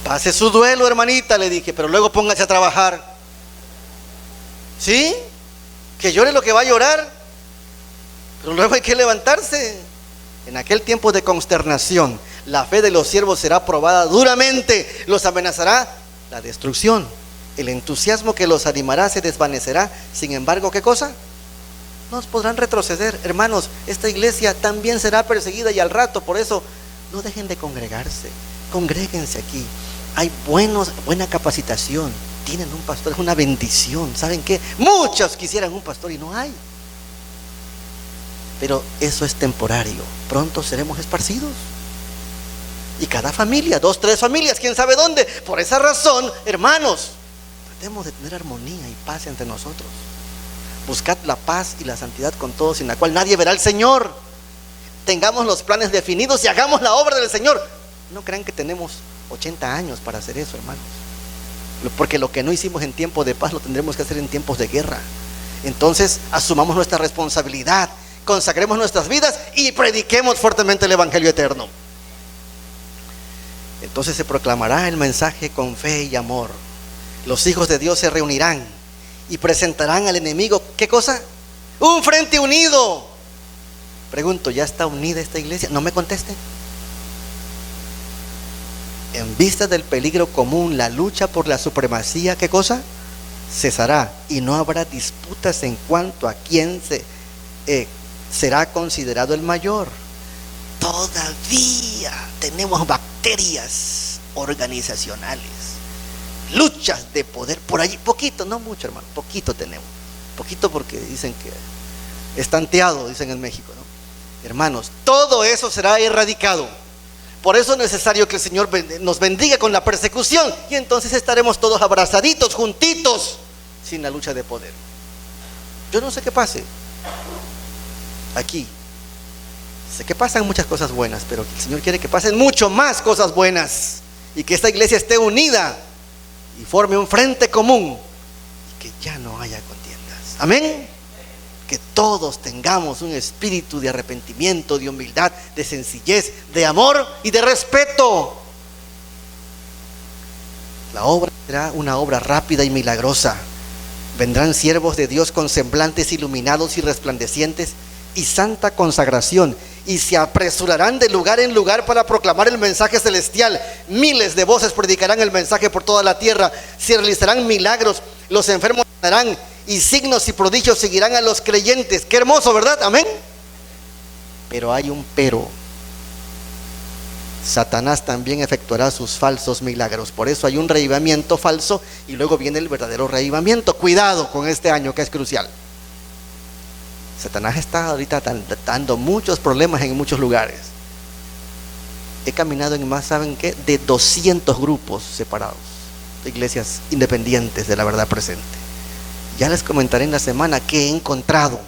Pase su duelo, hermanita, le dije, pero luego póngase a trabajar. ¿Sí? Que llore lo que va a llorar, pero luego hay que levantarse. En aquel tiempo de consternación, la fe de los siervos será probada duramente, los amenazará la destrucción. El entusiasmo que los animará se desvanecerá. Sin embargo, ¿qué cosa? No podrán retroceder. Hermanos, esta iglesia también será perseguida y al rato, por eso no dejen de congregarse. Congréguense aquí. Hay buena capacitación. Tienen un pastor, es una bendición. ¿Saben qué? Muchos quisieran un pastor y no hay. Pero eso es temporario. Pronto seremos esparcidos. Y cada familia, 2, 3 familias, quién sabe dónde. Por esa razón, hermanos, tratemos de tener armonía y paz entre nosotros. Buscad la paz y la santidad con todos, sin la cual nadie verá al Señor. Tengamos los planes definidos y hagamos la obra del Señor. No crean que tenemos 80 años para hacer eso, hermanos. Porque lo que no hicimos en tiempo de paz lo tendremos que hacer en tiempos de guerra. Entonces, asumamos nuestra responsabilidad, consagremos nuestras vidas y prediquemos fuertemente el Evangelio eterno. Entonces se proclamará el mensaje con fe y amor. Los hijos de Dios se reunirán y presentarán al enemigo, ¿qué cosa? Un frente unido. Pregunto, ¿ya está unida esta iglesia? No me conteste. En vista del peligro común, la lucha por la supremacía, ¿qué cosa? Cesará y no habrá disputas en cuanto a quién será considerado el mayor. Todavía tenemos bacterias organizacionales, luchas de poder por allí, poquito, no mucho, hermano, poquito tenemos, poquito porque dicen que es tanteado, dicen en México, ¿no? Hermanos, todo eso será erradicado. Por eso es necesario que el Señor nos bendiga con la persecución y entonces estaremos todos abrazaditos, juntitos, sin la lucha de poder. Yo no sé qué pase aquí. Sé que pasan muchas cosas buenas, pero el Señor quiere que pasen mucho más cosas buenas y que esta iglesia esté unida y forme un frente común y que ya no haya contiendas. Amén. Que todos tengamos un espíritu de arrepentimiento, de humildad, de sencillez, de amor y de respeto. La obra será una obra rápida y milagrosa. Vendrán siervos de Dios con semblantes iluminados y resplandecientes y santa consagración, y se apresurarán de lugar en lugar para proclamar el mensaje celestial. Miles de voces predicarán el mensaje por toda la tierra. Se realizarán milagros, los enfermos sanarán y signos y prodigios seguirán a los creyentes. Qué hermoso, ¿verdad? Amén. Pero hay un pero. Satanás también efectuará sus falsos milagros. Por eso hay un reavivamiento falso y luego viene el verdadero reavivamiento. Cuidado con este año que es crucial. Satanás está ahorita dando muchos problemas en muchos lugares. He caminado en más, ¿saben qué? De 200 grupos separados, de iglesias independientes de la verdad presente. Ya les comentaré en la semana qué he encontrado.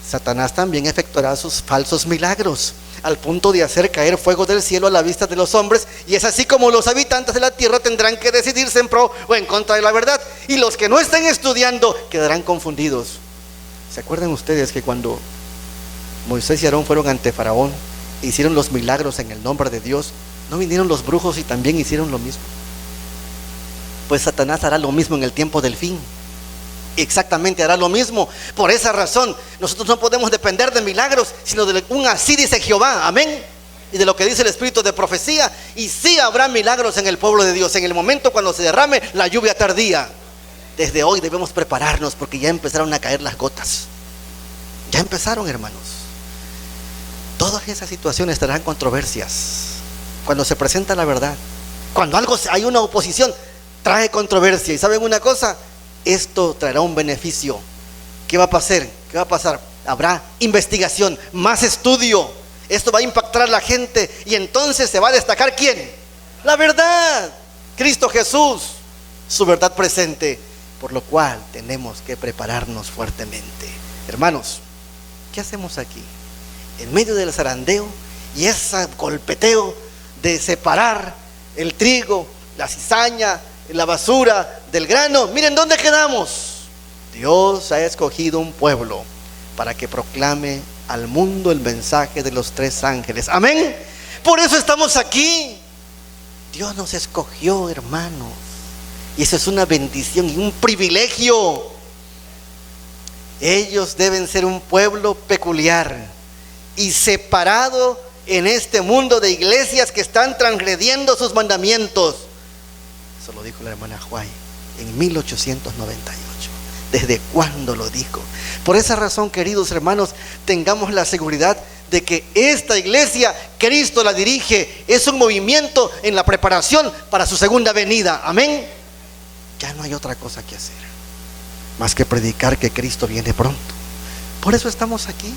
Satanás también efectuará sus falsos milagros, al punto de hacer caer fuego del cielo a la vista de los hombres, y es así como los habitantes de la tierra tendrán que decidirse en pro o en contra de la verdad, y los que no estén estudiando quedarán confundidos. ¿Se acuerdan ustedes que cuando Moisés y Aarón fueron ante Faraón e hicieron los milagros en el nombre de Dios, no vinieron los brujos y también hicieron lo mismo? Pues Satanás hará lo mismo en el tiempo del fin. Exactamente hará lo mismo. Por esa razón nosotros no podemos depender de milagros, sino de un así dice Jehová, amén, y de lo que dice el espíritu de profecía. Y sí habrá milagros en el pueblo de Dios en el momento cuando se derrame la lluvia tardía. Desde hoy debemos prepararnos porque ya empezaron a caer las gotas. Ya empezaron, hermanos. Todas esas situaciones traerán controversias. Cuando se presenta la verdad, cuando hay una oposición, trae controversia. Y ¿saben una cosa? esto traerá un beneficio. ¿Qué va a pasar? ¿Qué va a pasar? Habrá investigación, más estudio. Esto va a impactar a la gente y entonces se va a destacar ¿quién? La verdad, Cristo Jesús, su verdad presente, por lo cual tenemos que prepararnos fuertemente. Hermanos, ¿qué hacemos aquí? En medio del zarandeo y ese golpeteo de separar el trigo, la cizaña, la basura del grano, miren dónde quedamos. Dios ha escogido un pueblo para que proclame al mundo el mensaje de los 3 ángeles. Amén. Por eso estamos aquí. Dios nos escogió, hermanos, y eso es una bendición y un privilegio. Ellos deben ser un pueblo peculiar y separado en este mundo de iglesias que están transgrediendo sus mandamientos. Eso lo dijo la hermana Huay en 1898. ¿Desde cuándo lo dijo? Por esa razón, queridos hermanos, tengamos la seguridad de que esta iglesia, Cristo la dirige, es un movimiento en la preparación para su segunda venida. Amén. Ya no hay otra cosa que hacer más que predicar que Cristo viene pronto. Por eso estamos aquí.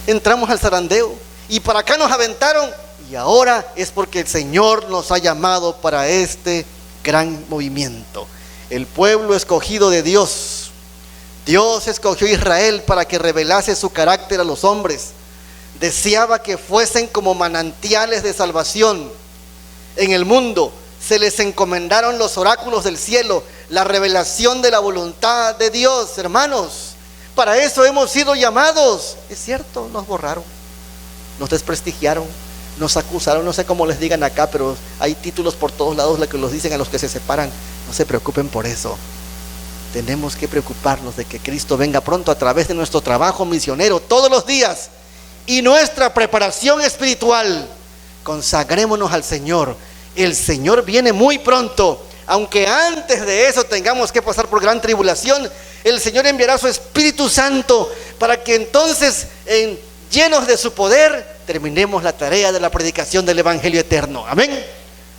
Entramos al zarandeo y para acá nos aventaron, y ahora es porque el Señor nos ha llamado para este gran movimiento. El pueblo escogido de Dios. Dios escogió a Israel para que revelase su carácter a los hombres. Deseaba que fuesen como manantiales de salvación en el mundo. Se les encomendaron los oráculos del cielo, la revelación de la voluntad de Dios. Hermanos, para eso hemos sido llamados. Es cierto, nos borraron, nos desprestigiaron, nos acusaron, no sé cómo les digan acá, pero hay títulos por todos lados que los dicen a los que se separan. No se preocupen por eso. Tenemos que preocuparnos de que Cristo venga pronto a través de nuestro trabajo misionero todos los días y nuestra preparación espiritual. Consagrémonos al Señor. El Señor viene muy pronto. Aunque antes de eso tengamos que pasar por gran tribulación, el Señor enviará su Espíritu Santo para que entonces, llenos de su poder, terminemos la tarea de la predicación del Evangelio eterno. Amén.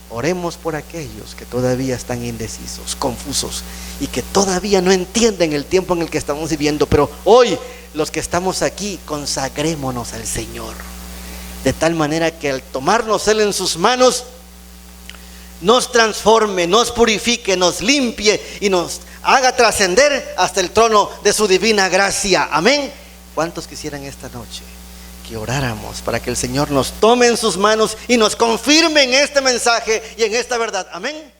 Oremos por aquellos que todavía están indecisos, confusos y que todavía no entienden el tiempo en el que estamos viviendo. Pero hoy, los que estamos aquí, consagrémonos al Señor, de tal manera que al tomarnos Él en sus manos, nos transforme, nos purifique, nos limpie y nos haga trascender hasta el trono de su divina gracia. Amén. ¿Cuántos quisieran esta noche que oráramos para que el Señor nos tome en sus manos y nos confirme en este mensaje y en esta verdad? Amén.